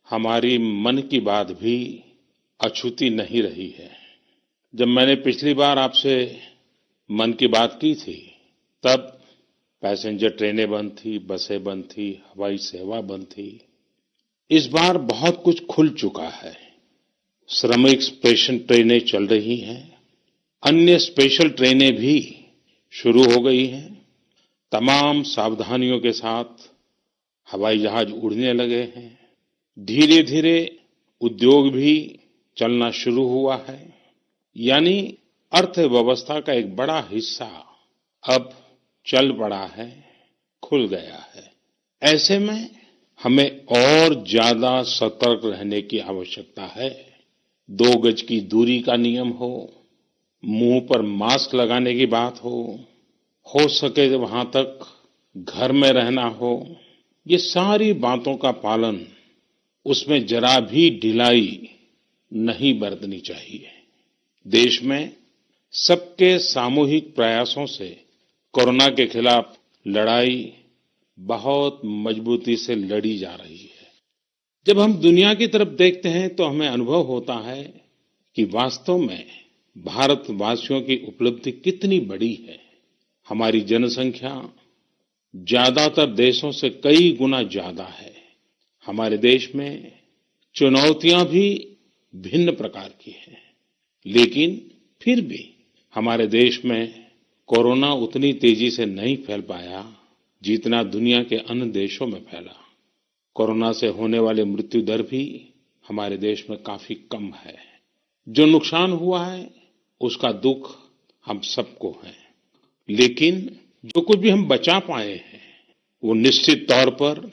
हमारी मन की बात भी अछूती नहीं रही है। जब मैंने पिछली बार आपसे मन की बात की थी, तब पैसेंजर ट्रेनें बंद थी, बसें बंद थी, हवाई सेवा बंद थी। इस बार बहुत कुछ खुल चुका है। श्रमिक स्पेशल ट्रेनें चल रही हैं, अन्य स्पेशल ट्रेनें भी शुरू हो गई हैं। तमाम सावधानियों के साथ हवाई जहाज उड़ने लगे हैं। धीरे धीरे उद्योग भी चलना शुरू हुआ है। यानी अर्थव्यवस्था का एक बड़ा हिस्सा अब चल पड़ा है, खुल गया है। ऐसे में हमें और ज्यादा सतर्क रहने की आवश्यकता है। 2 गज की दूरी का नियम हो, मुंह पर मास्क लगाने की बात हो सके तो वहां तक घर में रहना हो, ये सारी बातों का पालन, उसमें जरा भी ढिलाई नहीं बरतनी चाहिए। देश में सबके सामूहिक प्रयासों से कोरोना के खिलाफ लड़ाई बहुत मजबूती से लड़ी जा रही है। जब हम दुनिया की तरफ देखते हैं तो हमें अनुभव होता है कि वास्तव में भारतवासियों की उपलब्धि कितनी बड़ी है। हमारी जनसंख्या ज्यादातर देशों से कई गुना ज्यादा है। हमारे देश में चुनौतियां भी भिन्न प्रकार की हैं, लेकिन फिर भी हमारे देश में कोरोना उतनी तेजी से नहीं फैल पाया जितना दुनिया के अन्य देशों में फैला। कोरोना से होने वाले मृत्यु दर भी हमारे देश में काफी कम है। जो नुकसान हुआ है उसका दुख हम सबको है, लेकिन जो कुछ भी हम बचा पाए हैं वो निश्चित तौर पर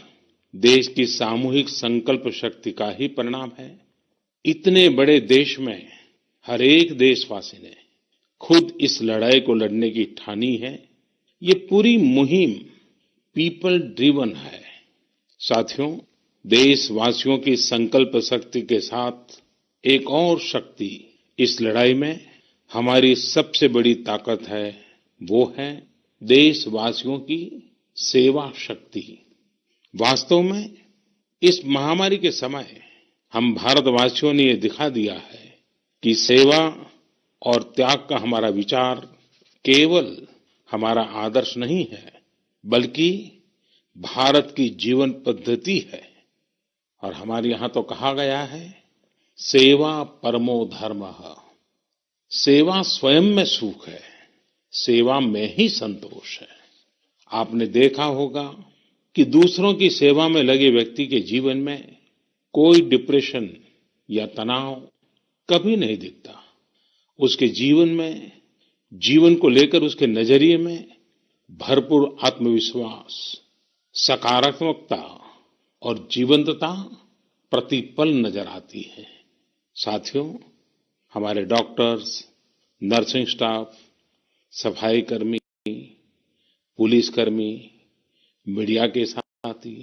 देश की सामूहिक संकल्प शक्ति का ही परिणाम है। इतने बड़े देश में हर एक देशवासी ने खुद इस लड़ाई को लड़ने की ठानी है। ये पूरी मुहिम पीपल ड्रिवन है। साथियों, देशवासियों की संकल्प शक्ति के साथ एक और शक्ति इस लड़ाई में हमारी सबसे बड़ी ताकत है, वो है देशवासियों की सेवा शक्ति। वास्तव में इस महामारी के समय हम भारतवासियों ने ये दिखा दिया है कि सेवा और त्याग का हमारा विचार केवल हमारा आदर्श नहीं है, बल्कि भारत की जीवन पद्धति है। और हमारे यहाँ तो कहा गया है, सेवा परमो धर्मः। सेवा स्वयं में सुख है, सेवा में ही संतोष है। आपने देखा होगा कि दूसरों की सेवा में लगे व्यक्ति के जीवन में कोई डिप्रेशन या तनाव कभी नहीं दिखता। उसके जीवन में, जीवन को लेकर उसके नजरिए में भरपूर आत्मविश्वास, सकारात्मकता और जीवंतता प्रतिपल नजर आती है। साथियों, हमारे डॉक्टर्स, नर्सिंग स्टाफ, सफाई कर्मी, पुलिसकर्मी, मीडिया के साथी,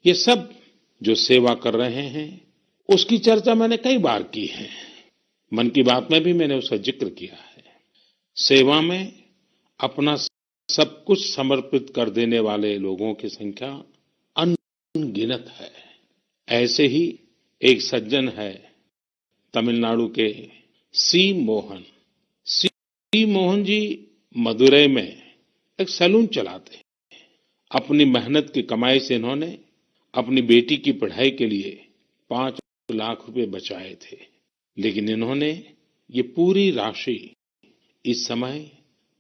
ये सब जो सेवा कर रहे हैं, उसकी चर्चा मैंने कई बार की है। मन की बात में भी मैंने उसका जिक्र किया है। सेवा में अपना सब कुछ समर्पित कर देने वाले लोगों की संख्या अनगिनत है। ऐसे ही एक सज्जन है, तमिलनाडु के सी मोहन। सी मोहन जी मदुरई में एक सैलून चलाते हैं। अपनी मेहनत की कमाई से इन्होंने अपनी बेटी की पढ़ाई के लिए 5 लाख रुपए बचाए थे, लेकिन इन्होंने ये पूरी राशि इस समय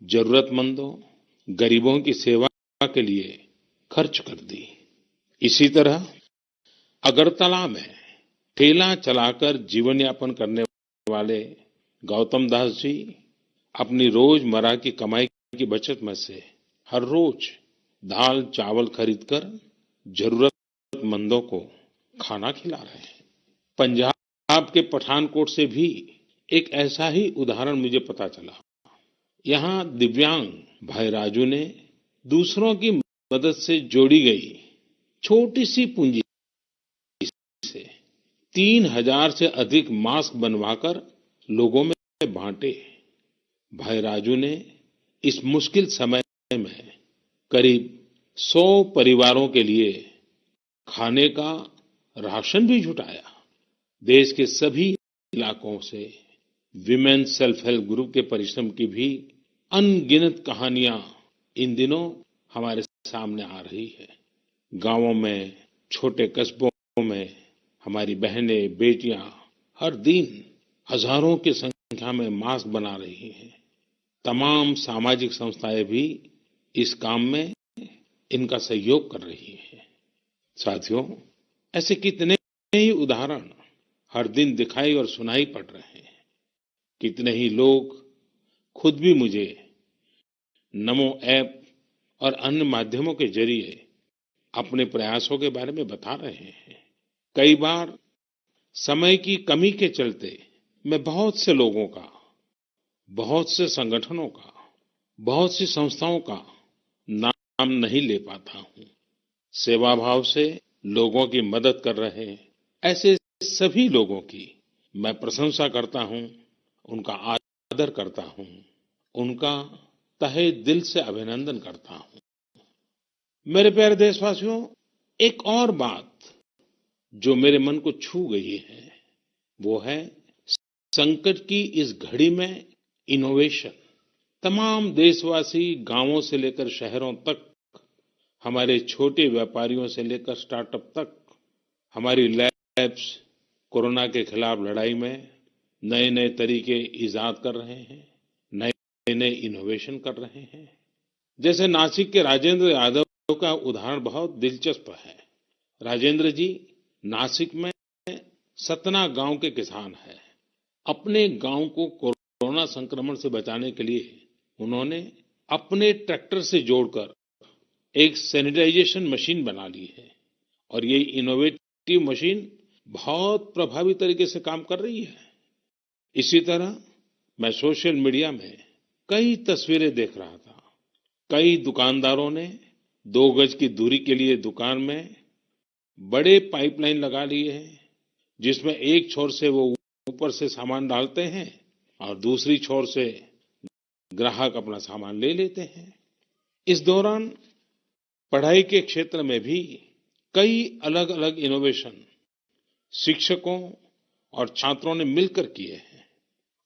जरूरतमंदों, गरीबों की सेवा के लिए खर्च कर दी। इसी तरह अगरतला में ठेला चलाकर जीवन यापन करने वाले गौतम दास जी अपनी रोजमर्रा की कमाई की बचत में से हर रोज दाल चावल खरीदकर जरूरतमंदों को खाना खिला रहे हैं। पंजाब के पठानकोट से भी एक ऐसा ही उदाहरण मुझे पता चला। यहाँ दिव्यांग भाई राजू ने दूसरों की मदद से जोड़ी गई छोटी सी पूंजी से 3000 से अधिक मास्क बनवाकर लोगों में बांटे। भाई राजू ने इस मुश्किल समय में करीब 100 परिवारों के लिए खाने का राशन भी जुटाया। देश के सभी इलाकों से विमेन सेल्फ हेल्प ग्रुप के परिश्रम की भी अनगिनत कहानियां इन दिनों हमारे सामने आ रही है। गांवों में, छोटे कस्बों में हमारी बहनें, बेटियां हर दिन हजारों की संख्या में मास्क बना रही हैं। तमाम सामाजिक संस्थाएं भी इस काम में इनका सहयोग कर रही हैं। साथियों, ऐसे कितने ही उदाहरण हर दिन दिखाई और सुनाई पड़ रहे हैं। कितने ही लोग खुद भी मुझे नमो ऐप और अन्य माध्यमों के जरिए अपने प्रयासों के बारे में बता रहे हैं। कई बार समय की कमी के चलते मैं बहुत से लोगों का, बहुत से संगठनों का, बहुत सी संस्थाओं का नाम नहीं ले पाता हूं। सेवा भाव से लोगों की मदद कर रहे ऐसे सभी लोगों की मैं प्रशंसा करता हूं, उनका आदर करता हूं, उनका तहे दिल से अभिनंदन करता हूं। मेरे प्यारे देशवासियों, एक और बात जो मेरे मन को छू गई है, वो है संकट की इस घड़ी में इनोवेशन। तमाम देशवासी गांवों से लेकर शहरों तक, हमारे छोटे व्यापारियों से लेकर स्टार्टअप तक, हमारी लैब्स कोरोना के खिलाफ लड़ाई में नए नए तरीके इजाद कर रहे हैं, नए नए इनोवेशन कर रहे हैं। जैसे नासिक के राजेंद्र यादव का उदाहरण बहुत दिलचस्प है। राजेंद्र जी नासिक में सतना गांव के किसान हैं। अपने गांव को कोरोना संक्रमण से बचाने के लिए उन्होंने अपने ट्रैक्टर से जोड़कर एक सैनिटाइजेशन मशीन बना ली है और ये इनोवेटिव मशीन बहुत प्रभावी तरीके से काम कर रही है। इसी तरह मैं सोशल मीडिया में कई तस्वीरें देख रहा था। कई दुकानदारों ने 2 गज की दूरी के लिए दुकान में बड़े पाइपलाइन लगा लिए हैं, जिसमें एक छोर से वो ऊपर से सामान डालते हैं और दूसरी छोर से ग्राहक अपना सामान ले लेते हैं। इस दौरान पढ़ाई के क्षेत्र में भी कई अलग-अलग इनोवेशन शिक्षकों और छात्रों ने मिलकर किए हैं।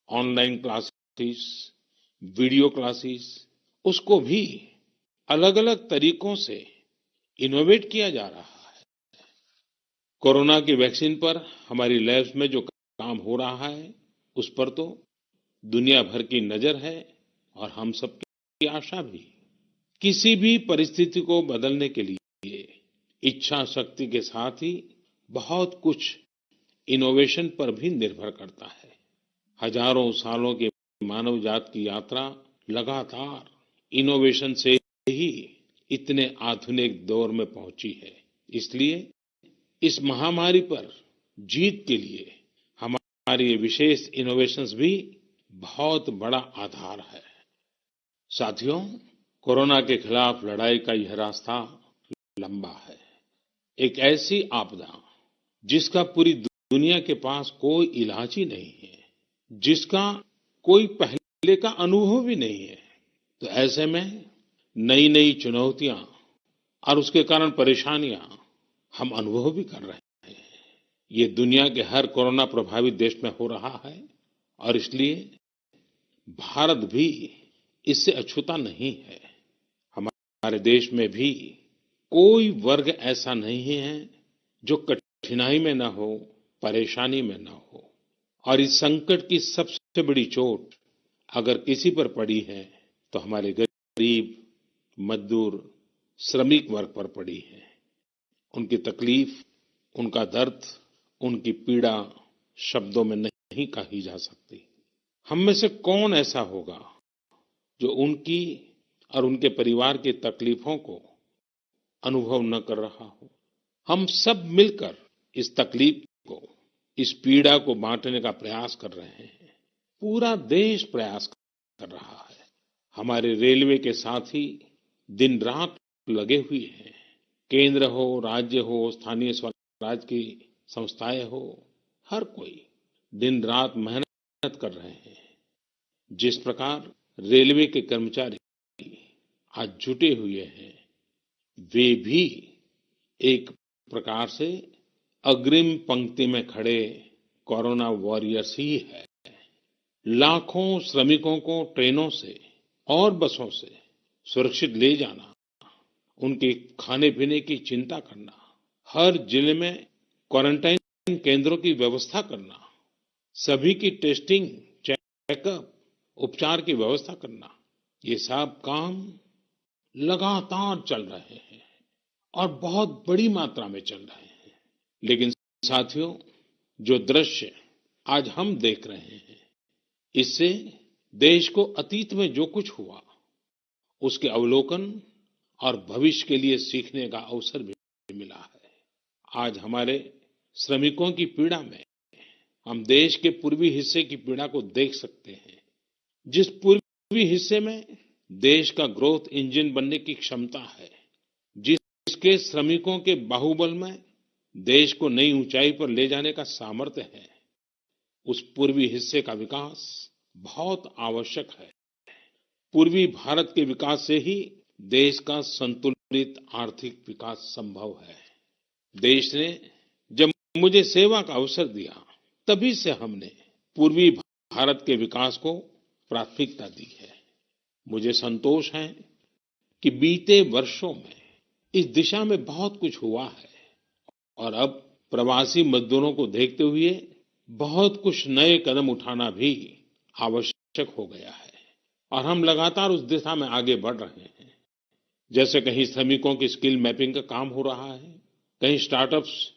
ऑनलाइन क्लासेस, वीडियो क्लासेस, उसको भी अलग-अलग तरीकों से इनोवेट किया जा रहा है। कोरोना की वैक्सीन पर हमारी लैब्स में जो काम हो रहा है, उस पर तो दुनिया भर की नजर है और हम सबकी आशा भी। किसी भी परिस्थिति को बदलने के लिए इच्छा शक्ति के साथ ही बहुत कुछ इनोवेशन पर भी निर्भर करता है। हजारों सालों की मानव जात की यात्रा लगातार इनोवेशन से ही इतने आधुनिक दौर में पहुंची है। इसलिए इस महामारी पर जीत के लिए हमारे ये विशेष इनोवेशंस भी बहुत बड़ा आधार है। साथियों, कोरोना के खिलाफ लड़ाई का यह रास्ता लंबा है। एक ऐसी आपदा जिसका पूरी दुनिया के पास कोई इलाज ही नहीं है, जिसका कोई पहले का अनुभव भी नहीं है, तो ऐसे में नई नई चुनौतियां और उसके कारण परेशानियां हम अनुभव भी कर रहे हैं। ये दुनिया के हर कोरोना प्रभावित देश में हो रहा है और इसलिए भारत भी इससे अछूता नहीं है। हमारे देश में भी कोई वर्ग ऐसा नहीं है जो कठिनाई में न हो, परेशानी में न हो। और इस संकट की सबसे बड़ी चोट अगर किसी पर पड़ी है तो हमारे गरीब, मजदूर, श्रमिक वर्ग पर पड़ी है। उनकी तकलीफ, उनका दर्द, उनकी पीड़ा शब्दों में नहीं कही जा सकती। हम में से कौन ऐसा होगा जो उनकी और उनके परिवार की तकलीफों को अनुभव न कर रहा हो। हम सब मिलकर इस तकलीफ को, इस पीड़ा को बांटने का प्रयास कर रहे हैं। पूरा देश प्रयास कर रहा है। हमारे रेलवे के साथी दिन रात लगे हुए हैं। केंद्र हो, राज्य हो, स्थानीय स्वराज की संस्थाएं हो, हर कोई दिन रात मेहनत कर रहे हैं। जिस प्रकार रेलवे के कर्मचारी आज जुटे हुए हैं, वे भी एक प्रकार से अग्रिम पंक्ति में खड़े कोरोना वॉरियर्स ही है। लाखों श्रमिकों को ट्रेनों से और बसों से सुरक्षित ले जाना, उनके खाने पीने की चिंता करना, हर जिले में क्वारंटाइन केंद्रों की व्यवस्था करना, सभी की टेस्टिंग, चेकअप, उपचार की व्यवस्था करना, ये सब काम लगातार चल रहे हैं और बहुत बड़ी मात्रा में चल रहे हैं। लेकिन साथियों, जो दृश्य आज हम देख रहे हैं, इससे देश को अतीत में जो कुछ हुआ, उसके अवलोकन और भविष्य के लिए सीखने का अवसर भी मिला है। आज हमारे श्रमिकों की पीड़ा में हम देश के पूर्वी हिस्से की पीड़ा को देख सकते हैं। जिस पूर्वी हिस्से में देश का ग्रोथ इंजन बनने की क्षमता है, जिसके श्रमिकों के बाहुबल में देश को नई ऊंचाई पर ले जाने का सामर्थ्य है, उस पूर्वी हिस्से का विकास बहुत आवश्यक है। पूर्वी भारत के विकास से ही देश का संतुलित आर्थिक विकास संभव है। देश ने जब मुझे सेवा का अवसर दिया, तभी से हमने पूर्वी भारत के विकास को प्राथमिकता दी है। मुझे संतोष है कि बीते वर्षों में इस दिशा में बहुत कुछ हुआ है और अब प्रवासी मजदूरों को देखते हुए बहुत कुछ नए कदम उठाना भी आवश्यक हो गया है और हम लगातार उस दिशा में आगे बढ़ रहे हैं। जैसे कहीं श्रमिकों की स्किल मैपिंग का काम हो रहा है, कहीं स्टार्टअप्स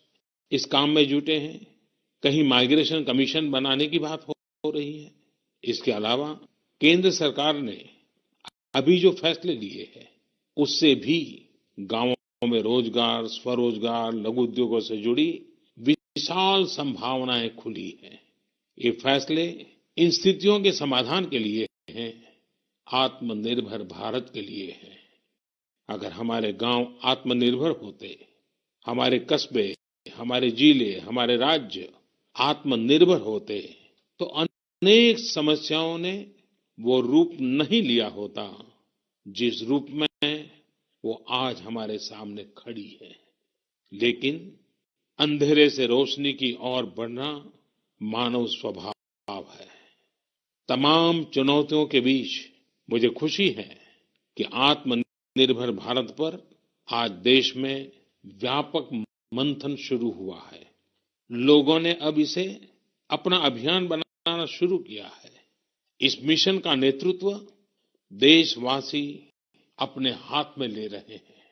इस काम में जुटे हैं, कहीं माइग्रेशन कमीशन बनाने की बात हो रही है। इसके अलावा केंद्र सरकार ने अभी जो फैसले लिए हैं, उससे भी गांवों में रोजगार, स्वरोजगार, लघु उद्योगों से जुड़ी विशाल संभावनाएं खुली हैं। ये फैसले इन स्थितियों के समाधान के लिए हैं, आत्मनिर्भर भारत के लिए हैं। अगर हमारे गांव आत्मनिर्भर होते, हमारे कस्बे, हमारे जिले, हमारे राज्य आत्मनिर्भर होते, तो अनेक समस्याओं ने वो रूप नहीं लिया होता जिस रूप में वो आज हमारे सामने खड़ी है। लेकिन अंधेरे से रोशनी की ओर बढ़ना मानव स्वभाव है। तमाम चुनौतियों के बीच मुझे खुशी है कि आत्मनिर्भर भारत पर आज देश में व्यापक मंथन शुरू हुआ है। लोगों ने अब इसे अपना अभियान बनाना शुरू किया है। इस मिशन का नेतृत्व देशवासी अपने हाथ में ले रहे हैं।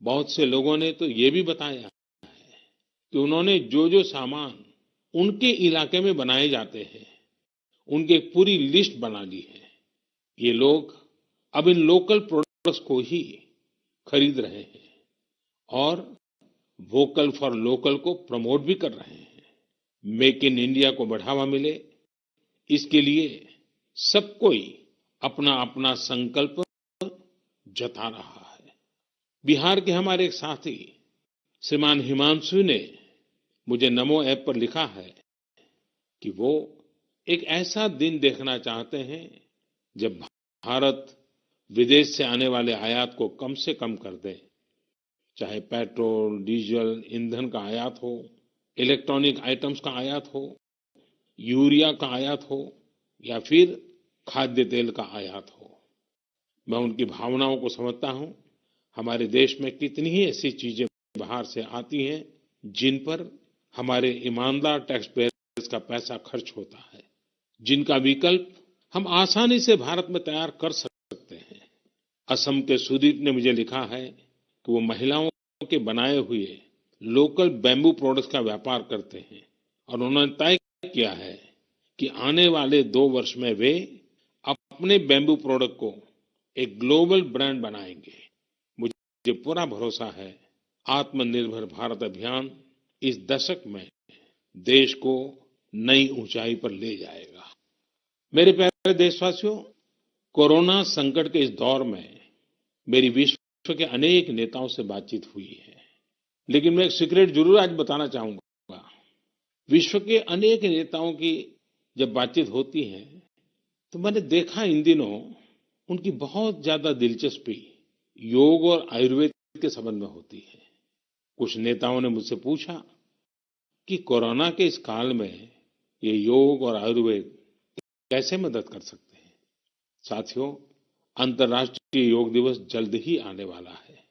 बहुत से लोगों ने तो ये भी बताया है कि उन्होंने जो सामान उनके इलाके में बनाए जाते हैं, उनकी एक पूरी लिस्ट बना ली है। ये लोग अब इन लोकल प्रोडक्ट्स को ही खरीद रहे हैं और वोकल फॉर लोकल को प्रमोट भी कर रहे हैं। मेक इन इंडिया को बढ़ावा मिले, इसके लिए सब कोई अपना अपना संकल्प जता रहा है। बिहार के हमारे एक साथी श्रीमान हिमांशु ने मुझे नमो ऐप पर लिखा है कि वो एक ऐसा दिन देखना चाहते हैं जब भारत विदेश से आने वाले आयात को कम से कम कर दे। चाहे पेट्रोल, डीजल, ईंधन का आयात हो, इलेक्ट्रॉनिक आइटम्स का आयात हो, यूरिया का आयात हो या फिर खाद्य तेल का आयात हो। मैं उनकी भावनाओं को समझता हूं। हमारे देश में कितनी ही ऐसी चीजें बाहर से आती हैं जिन पर हमारे ईमानदार टैक्स पेयर्स का पैसा खर्च होता है, जिनका विकल्प हम आसानी से भारत में तैयार कर सकते हैं। असम के सुदीप ने मुझे लिखा है कि वो महिलाओं के बनाए हुए लोकल बैम्बू प्रोडक्ट्स का व्यापार करते हैं और उन्होंने तय किया है कि आने वाले 2 वर्ष में वे अपने बैम्बू प्रोडक्ट को एक ग्लोबल ब्रांड बनाएंगे। मुझे पूरा भरोसा है आत्मनिर्भर भारत अभियान इस दशक में देश को नई ऊंचाई पर ले जाएगा। मेरे प्यारे देशवासियों, कोरोना संकट के इस दौर में मेरी विश्व के अनेक नेताओं से बातचीत हुई है, लेकिन मैं एक सीक्रेट जरूर आज बताना चाहूंगा। विश्व के अनेक नेताओं की जब बातचीत होती है तो मैंने देखा इन दिनों उनकी बहुत ज्यादा दिलचस्पी योग और आयुर्वेद के संबंध में होती है। कुछ नेताओं ने मुझसे पूछा कि कोरोना के इस काल में ये योग और आयुर्वेद कैसे मदद कर सकते हैं। साथियों, अंतर्राष्ट्रीय योग दिवस जल्द ही आने वाला है।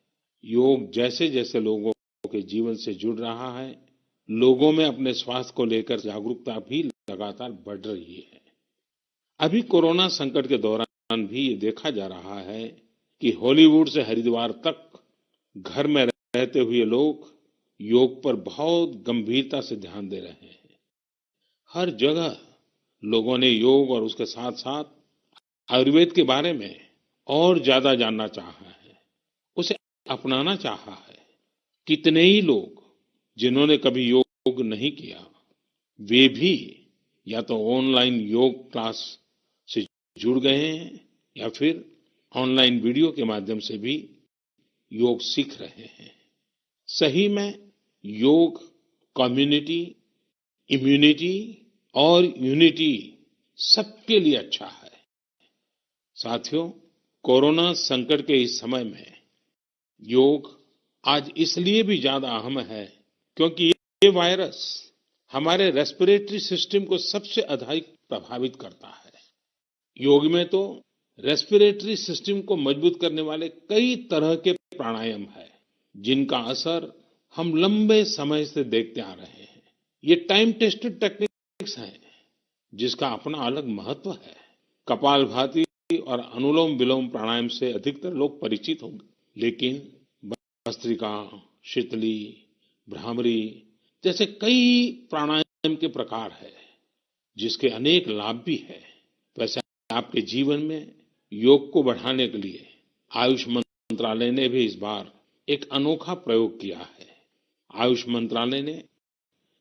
योग जैसे जैसे लोगों के जीवन से जुड़ रहा है, लोगों में अपने स्वास्थ्य को लेकर जागरूकता भी लगातार बढ़ रही है। अभी कोरोना संकट के दौरान भी ये देखा जा रहा है कि हॉलीवुड से हरिद्वार तक घर में रहते हुए लोग योग पर बहुत गंभीरता से ध्यान दे रहे हैं। हर जगह लोगों ने योग और उसके साथ साथ आयुर्वेद के बारे में और ज्यादा जानना चाहा है, उसे अपनाना चाहा है। कितने ही लोग जिन्होंने कभी योग नहीं किया, वे भी या तो ऑनलाइन योग क्लास से जुड़ गए हैं या फिर ऑनलाइन वीडियो के माध्यम से भी योग सीख रहे हैं। सही में योग कम्युनिटी, इम्यूनिटी और यूनिटी सबके लिए अच्छा है। साथियों, कोरोना संकट के इस समय में योग आज इसलिए भी ज्यादा अहम है क्योंकि ये वायरस हमारे रेस्पिरेटरी सिस्टम को सबसे अधिक प्रभावित करता है। योग में तो रेस्पिरेटरी सिस्टम को मजबूत करने वाले कई तरह के प्राणायाम है, जिनका असर हम लंबे समय से देखते आ रहे हैं। ये टाइम टेस्टेड टेक्निक्स हैं, जिसका अपना अलग महत्व है। कपालभाति और अनुलोम विलोम प्राणायाम से अधिकतर लोग परिचित होंगे, लेकिन भस्त्रिका, शीतली, भ्रामरी जैसे कई प्राणायाम के प्रकार है, जिसके अनेक लाभ भी है। वैसे आपके जीवन में योग को बढ़ाने के लिए आयुष मंत्रालय ने भी इस बार एक अनोखा प्रयोग किया है। आयुष मंत्रालय ने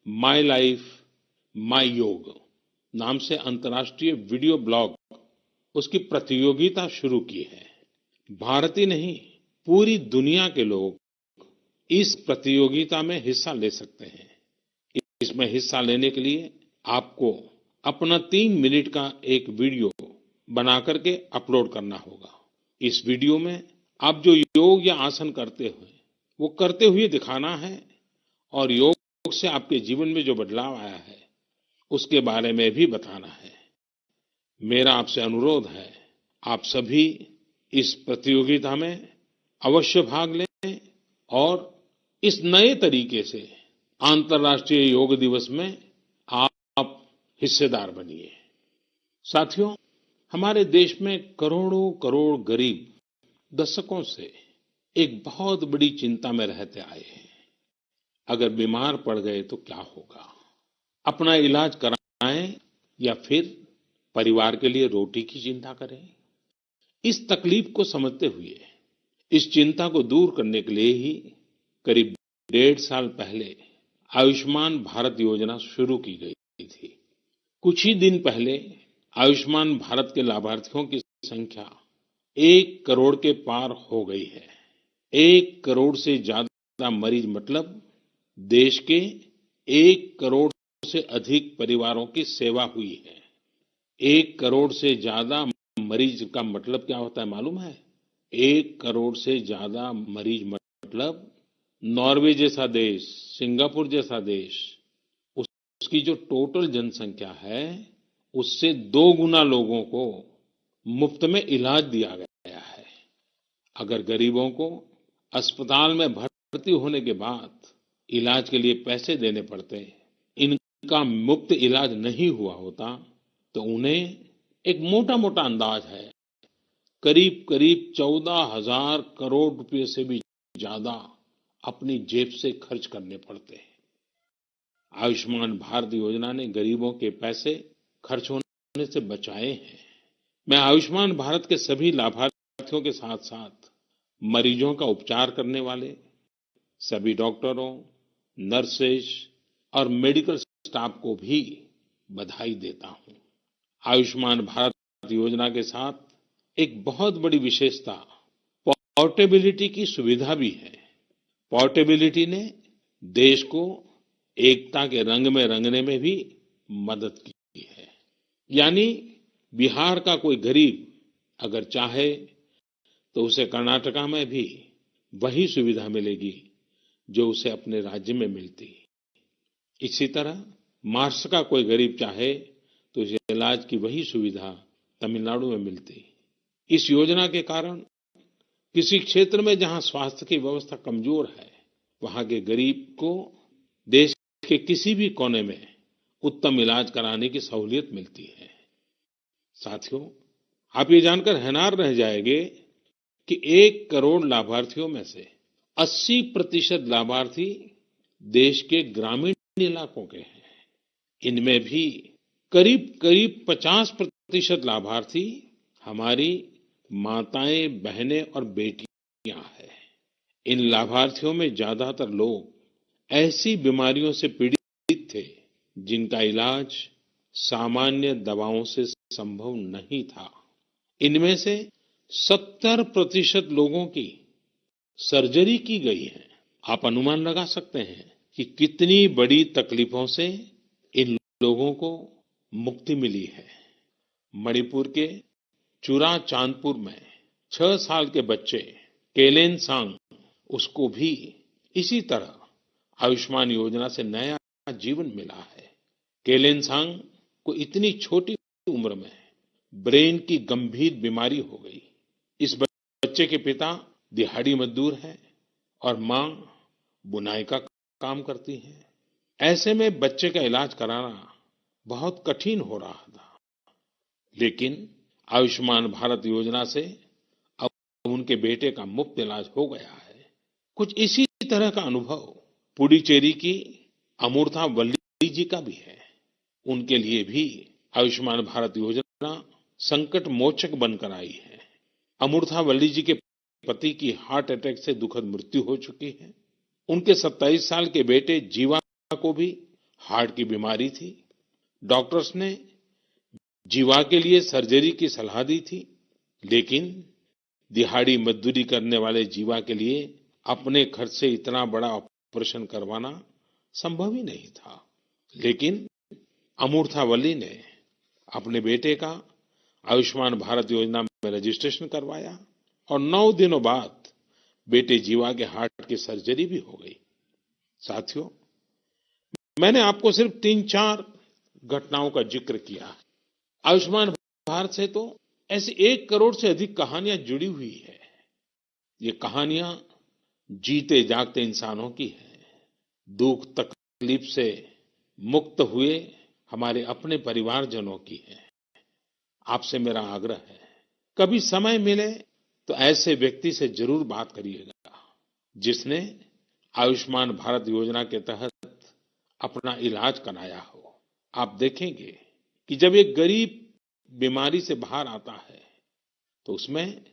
माय लाइफ माय योग नाम से अंतर्राष्ट्रीय वीडियो ब्लॉग उसकी प्रतियोगिता शुरू की है। भारत ही नहीं, पूरी दुनिया के लोग इस प्रतियोगिता में हिस्सा ले सकते हैं। इसमें हिस्सा लेने के लिए आपको अपना 3 मिनट का एक वीडियो बना करके अपलोड करना होगा। इस वीडियो में आप जो योग या आसन करते हुए वो करते हुए दिखाना है और योग से आपके जीवन में जो बदलाव आया है उसके बारे में भी बताना है। मेरा आपसे अनुरोध है, आप सभी इस प्रतियोगिता में अवश्य भाग लें और इस नए तरीके से अंतर्राष्ट्रीय योग दिवस में आप हिस्सेदार बनिए। साथियों, हमारे देश में करोड़ों करोड़ गरीब दशकों से एक बहुत बड़ी चिंता में रहते आए हैं। अगर बीमार पड़ गए तो क्या होगा? अपना इलाज कराएं या फिर परिवार के लिए रोटी की चिंता करें? इस तकलीफ को समझते हुए, इस चिंता को दूर करने के लिए ही करीब 1.5 साल पहले आयुष्मान भारत योजना शुरू की गई थी। कुछ ही दिन पहले आयुष्मान भारत के लाभार्थियों की संख्या 1 करोड़ के पार हो गई है। 1 करोड़ से ज्यादा मरीज मतलब देश के 1 करोड़ से अधिक परिवारों की सेवा हुई है। 1 करोड़ से ज्यादा मरीज का मतलब क्या होता है मालूम है? 1 करोड़ से ज्यादा मरीज मतलब नॉर्वे जैसा देश, सिंगापुर जैसा देश, उसकी जो टोटल जनसंख्या है उससे 2 गुना लोगों को मुफ्त में इलाज दिया गया है। अगर गरीबों को अस्पताल में भर्ती होने के बाद इलाज के लिए पैसे देने पड़ते, इनका मुफ्त इलाज नहीं हुआ होता, तो उन्हें एक मोटा मोटा अंदाज है, करीब करीब 14,000 करोड़ रुपए से भी ज्यादा अपनी जेब से खर्च करने पड़ते हैं। आयुष्मान भारत योजना ने गरीबों के पैसे खर्च होने से बचाए हैं। मैं आयुष्मान भारत के सभी लाभार्थियों के साथ साथ मरीजों का उपचार करने वाले सभी डॉक्टरों, नर्सेज और मेडिकल स्टाफ को भी बधाई देता हूं। आयुष्मान भारत योजना के साथ एक बहुत बड़ी विशेषता पोर्टेबिलिटी की सुविधा भी है। पोर्टेबिलिटी ने देश को एकता के रंग में रंगने में भी मदद की है। यानी बिहार का कोई गरीब अगर चाहे तो उसे कर्नाटका में भी वही सुविधा मिलेगी जो उसे अपने राज्य में मिलती। इसी तरह महाराष्ट्र का कोई गरीब चाहे तो इसे इलाज की वही सुविधा तमिलनाडु में मिलती। इस योजना के कारण किसी क्षेत्र में जहां स्वास्थ्य की व्यवस्था कमजोर है, वहां के गरीब को देश के किसी भी कोने में उत्तम इलाज कराने की सहूलियत मिलती है। साथियों, आप ये जानकर हैरान रह जाएंगे कि 1 करोड़ लाभार्थियों में से 80% लाभार्थी देश के ग्रामीण इलाकों के हैं। इनमें भी करीब-करीब 50% लाभार्थी हमारी माताएं, बहनें और बेटियां हैं। इन लाभार्थियों में ज्यादातर लोग ऐसी बीमारियों से पीड़ित थे जिनका इलाज सामान्य दवाओं से संभव नहीं था। इनमें से 70% लोगों की सर्जरी की गई है। आप अनुमान लगा सकते हैं कि कितनी बड़ी तकलीफों से इन लोगों को मुक्ति मिली है। मणिपुर के चुराचांदपुर में 6 साल के बच्चे केलेनसांग, उसको भी इसी तरह आयुष्मान योजना से नया जीवन मिला है। केलेनसांग को इतनी छोटी उम्र में ब्रेन की गंभीर बीमारी हो गई। इस बच्चे के पिता दिहाड़ी मजदूर हैं और मां बुनाई का काम करती है। ऐसे में बच्चे का इलाज कराना बहुत कठिन हो रहा था। लेकिन आयुष्मान भारत योजना से अब उनके बेटे का मुफ्त इलाज हो गया है। कुछ इसी तरह का अनुभव पुडुचेरी की अमूर्था वल्ली जी का भी है। उनके लिए भी आयुष्मान भारत योजना संकट मोचक बनकर आई है। अमूर्था वल्ली जी के पति की हार्ट अटैक से दुखद मृत्यु हो चुकी है। उनके 27 साल के बेटे जीवा को भी हार्ट की बीमारी थी। डॉक्टर्स ने जीवा के लिए सर्जरी की सलाह दी थी, लेकिन दिहाड़ी मजदूरी करने वाले जीवा के लिए अपने खर्च से इतना बड़ा ऑपरेशन करवाना संभव ही नहीं था। लेकिन अमूर्था वल्ली ने अपने बेटे का आयुष्मान भारत योजना में रजिस्ट्रेशन करवाया और 9 दिनों बाद बेटे जीवा के हार्ट की सर्जरी भी हो गई। साथियों, मैंने आपको सिर्फ 3-4 घटनाओं का जिक्र किया है। आयुष्मान भारत से तो ऐसी 1 करोड़ से अधिक कहानियां जुड़ी हुई है। ये कहानियां जीते जागते इंसानों की हैं। दुख तकलीफ से मुक्त हुए हमारे अपने परिवारजनों की है। आपसे मेरा आग्रह है, कभी समय मिले तो ऐसे व्यक्ति से जरूर बात करिएगा जिसने आयुष्मान भारत योजना के तहत अपना इलाज कराया हो। आप देखेंगे कि जब एक गरीब बीमारी से बाहर आता है तो उसमें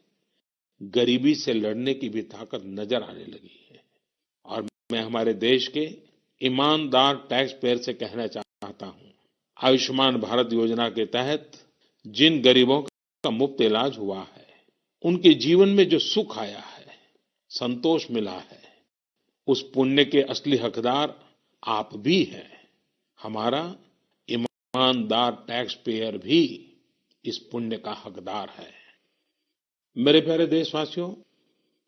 गरीबी से लड़ने की भी ताकत नजर आने लगी है। और मैं हमारे देश के ईमानदार टैक्स पेयर से कहना चाहता हूं, आयुष्मान भारत योजना के तहत जिन गरीबों का मुफ्त इलाज हुआ है, उनके जीवन में जो सुख आया है, संतोष मिला है, उस पुण्य के असली हकदार आप भी हैं। हमारा ईमानदार टैक्स पेयर भी इस पुण्य का हकदार है। मेरे प्यारे देशवासियों,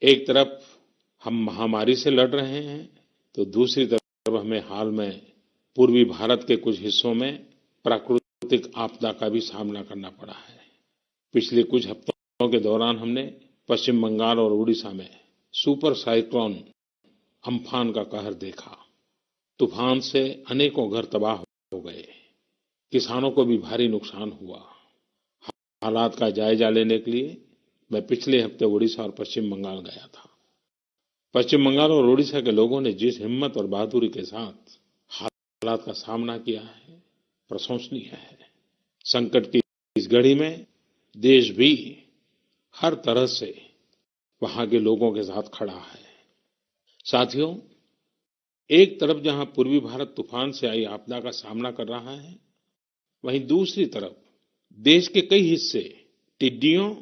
एक तरफ हम महामारी से लड़ रहे हैं तो दूसरी तरफ हमें हाल में पूर्वी भारत के कुछ हिस्सों में प्राकृतिक आपदा का भी सामना करना पड़ा है। पिछले कुछ हफ्तों के दौरान हमने पश्चिम बंगाल और उड़ीसा में सुपर साइक्लोन अम्फान का कहर देखा। तूफान से अनेकों घर तबाह हो गए। किसानों को भी भारी नुकसान हुआ। हालात का जायजा लेने के लिए मैं पिछले हफ्ते उड़ीसा और पश्चिम बंगाल गया था। पश्चिम बंगाल और उड़ीसा के लोगों ने जिस हिम्मत और बहादुरी के साथ हालात का सामना किया है, प्रशंसनीय है। संकट की इस घड़ी में देश भी हर तरह से वहां के लोगों के साथ खड़ा है। साथियों, एक तरफ जहां पूर्वी भारत तूफान से आई आपदा का सामना कर रहा है, वहीं दूसरी तरफ देश के कई हिस्से टिड्डियों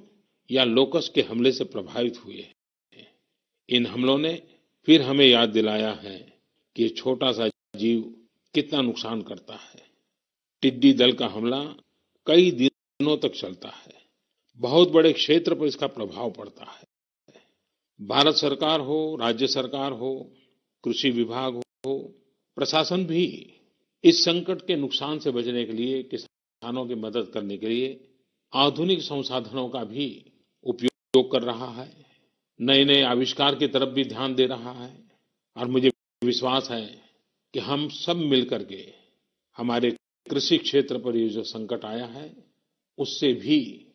या लोकस्ट के हमले से प्रभावित हुए हैं। इन हमलों ने फिर हमें याद दिलाया है कि ये छोटा सा जीव कितना नुकसान करता है। टिड्डी दल का हमला कई दिनों तक चलता है। बहुत बड़े क्षेत्र पर इसका प्रभाव पड़ता है। भारत सरकार हो, राज्य सरकार हो, कृषि विभाग हो, प्रशासन भी इस संकट के नुकसान से बचने के लिए, किसानों की मदद करने के लिए आधुनिक संसाधनों का भी उपयोग कर रहा है, नए-नए आविष्कार की तरफ भी ध्यान दे रहा है। और मुझे विश्वास है कि हम सब मिलकर के हमारे कृषि क्षेत्र पर ये जो संकट आया है, उससे भी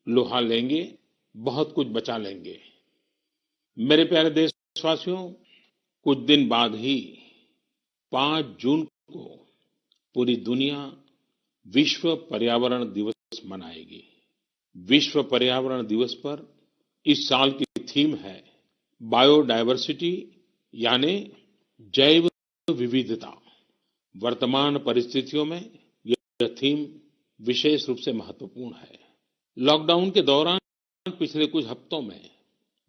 लोहा लेंगे, बहुत कुछ बचा लेंगे। मेरे प्यारे देशवासियों, कुछ दिन बाद ही 5 जून को पूरी दुनिया विश्व पर्यावरण दिवस मनाएगी। विश्व पर्यावरण दिवस पर इस साल की थीम है बायोडायवर्सिटी, यानी जैव विविधता। वर्तमान परिस्थितियों में यह थीम विशेष रूप से महत्वपूर्ण है। लॉकडाउन के दौरान पिछले कुछ हफ्तों में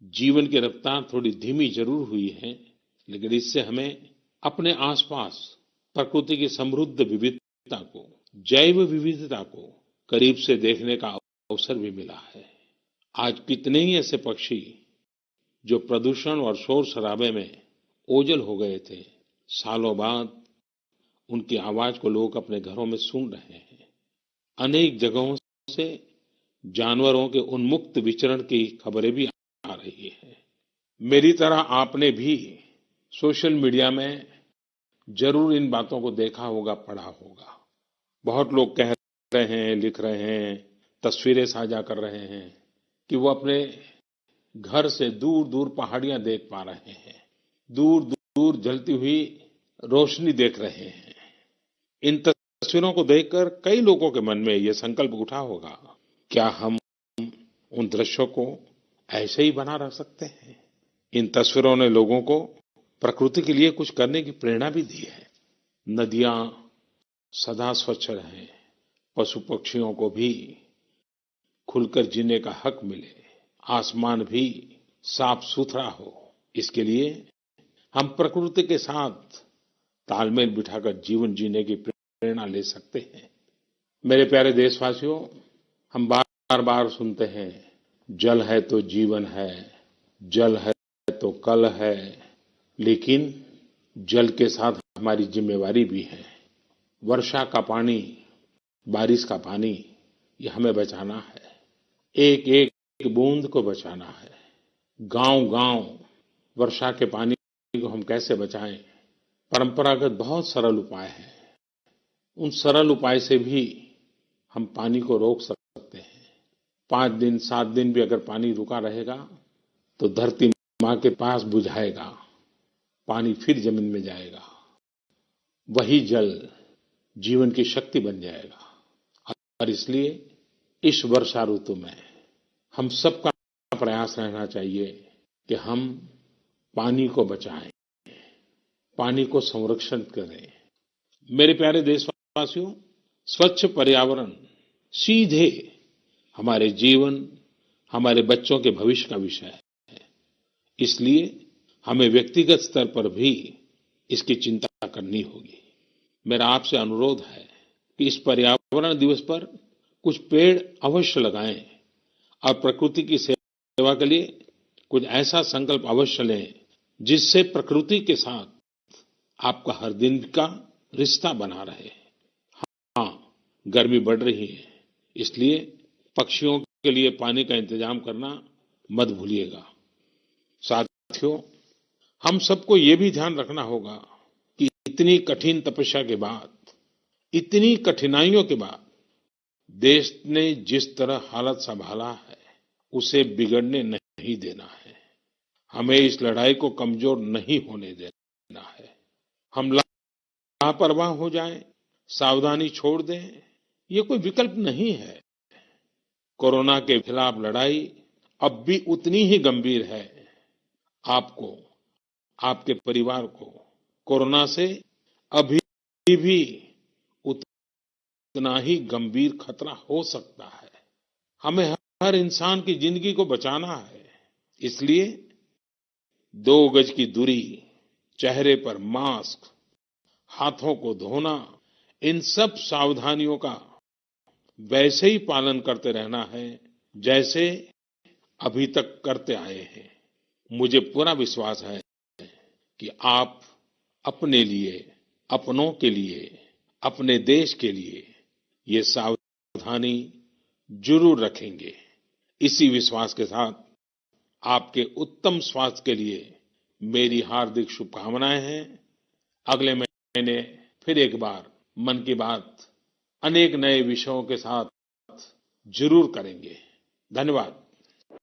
जीवन की रफ्तार थोड़ी धीमी जरूर हुई है, लेकिन इससे हमें अपने आसपास प्रकृति की समृद्ध विविधता को, जैव विविधता को करीब से देखने का अवसर भी मिला है। आज कितने ही ऐसे पक्षी जो प्रदूषण और शोर शराबे में ओझल हो गए थे, सालों बाद उनकी आवाज को लोग अपने घरों में सुन रहे हैं। अनेक जगहों से जानवरों के उन्मुक्त विचरण की खबरें भी आ रही हैं। मेरी तरह आपने भी सोशल मीडिया में जरूर इन बातों को देखा होगा, पढ़ा होगा। बहुत लोग कह रहे हैं, लिख रहे हैं, तस्वीरें साझा कर रहे हैं कि वो अपने घर से दूर दूर पहाड़ियां देख पा रहे हैं, दूर दूर जलती हुई रोशनी देख रहे हैं। इन तस्वीरों को देखकर कई लोगों के मन में ये संकल्प उठा होगा, क्या हम उन दृश्यों को ऐसे ही बना रख सकते हैं? इन तस्वीरों ने लोगों को प्रकृति के लिए कुछ करने की प्रेरणा भी दी है। नदियां सदा स्वच्छ रहें, पशु पक्षियों को भी खुलकर जीने का हक मिले, आसमान भी साफ सुथरा हो, इसके लिए हम प्रकृति के साथ तालमेल बिठाकर जीवन जीने की प्रेरणा ले सकते हैं। मेरे प्यारे देशवासियों, हम बार बार सुनते हैं, जल है तो जीवन है, जल है तो कल है, लेकिन जल के साथ हमारी जिम्मेवारी भी है। वर्षा का पानी, बारिश का पानी, ये हमें बचाना है। एक एक बूंद को बचाना है। गांव गांव वर्षा के पानी को हम कैसे बचाएं? परंपरागत बहुत सरल उपाय हैं। उन सरल उपाय से भी हम पानी को रोक सकते हैं। 5 दिन 7 दिन भी अगर पानी रुका रहेगा तो धरती माँ के पास बुझाएगा, पानी फिर जमीन में जाएगा। वही जल जीवन की शक्ति बन जाएगा। और इसलिए इस वर्षा ऋतु में हम सबका प्रयास रहना चाहिए कि हम पानी को बचाएं, पानी को संरक्षण करें। मेरे प्यारे देशवासियों, स्वच्छ पर्यावरण सीधे हमारे जीवन, हमारे बच्चों के भविष्य का विषय है। इसलिए हमें व्यक्तिगत स्तर पर भी इसकी चिंता करनी होगी। मेरा आपसे अनुरोध है कि इस पर्यावरण दिवस पर कुछ पेड़ अवश्य लगाएं और प्रकृति की सेवा के लिए कुछ ऐसा संकल्प अवश्य लें जिससे प्रकृति के साथ आपका हर दिन का रिश्ता बना रहे। हाँ, गर्मी बढ़ रही है, इसलिए पक्षियों के लिए पानी का इंतजाम करना मत भूलिएगा। साथियों, हम सबको ये भी ध्यान रखना होगा कि इतनी कठिन तपस्या के बाद, इतनी कठिनाइयों के बाद देश ने जिस तरह हालत संभाला है, उसे बिगड़ने नहीं देना है। हमें इस लड़ाई को कमजोर नहीं होने देना है। हम लापरवाह हो जाएं, सावधानी छोड़ दें, ये कोई विकल्प नहीं है। कोरोना के खिलाफ लड़ाई अब भी उतनी ही गंभीर है। आपको, आपके परिवार को कोरोना से अभी भी उतना ही गंभीर खतरा हो सकता है। हमें हर इंसान की जिंदगी को बचाना है। इसलिए 2 गज की दूरी, चेहरे पर मास्क, हाथों को धोना, इन सब सावधानियों का वैसे ही पालन करते रहना है जैसे अभी तक करते आए हैं। मुझे पूरा विश्वास है कि आप अपने लिए, अपनों के लिए अपने देश के लिए ये सावधानी जरूर रखेंगे। इसी विश्वास के साथ आपके उत्तम स्वास्थ्य के लिए मेरी हार्दिक शुभकामनाएं हैं। अगले महीने फिर एक बार मन की बात अनेक नए विषयों के साथ जरूर करेंगे। धन्यवाद।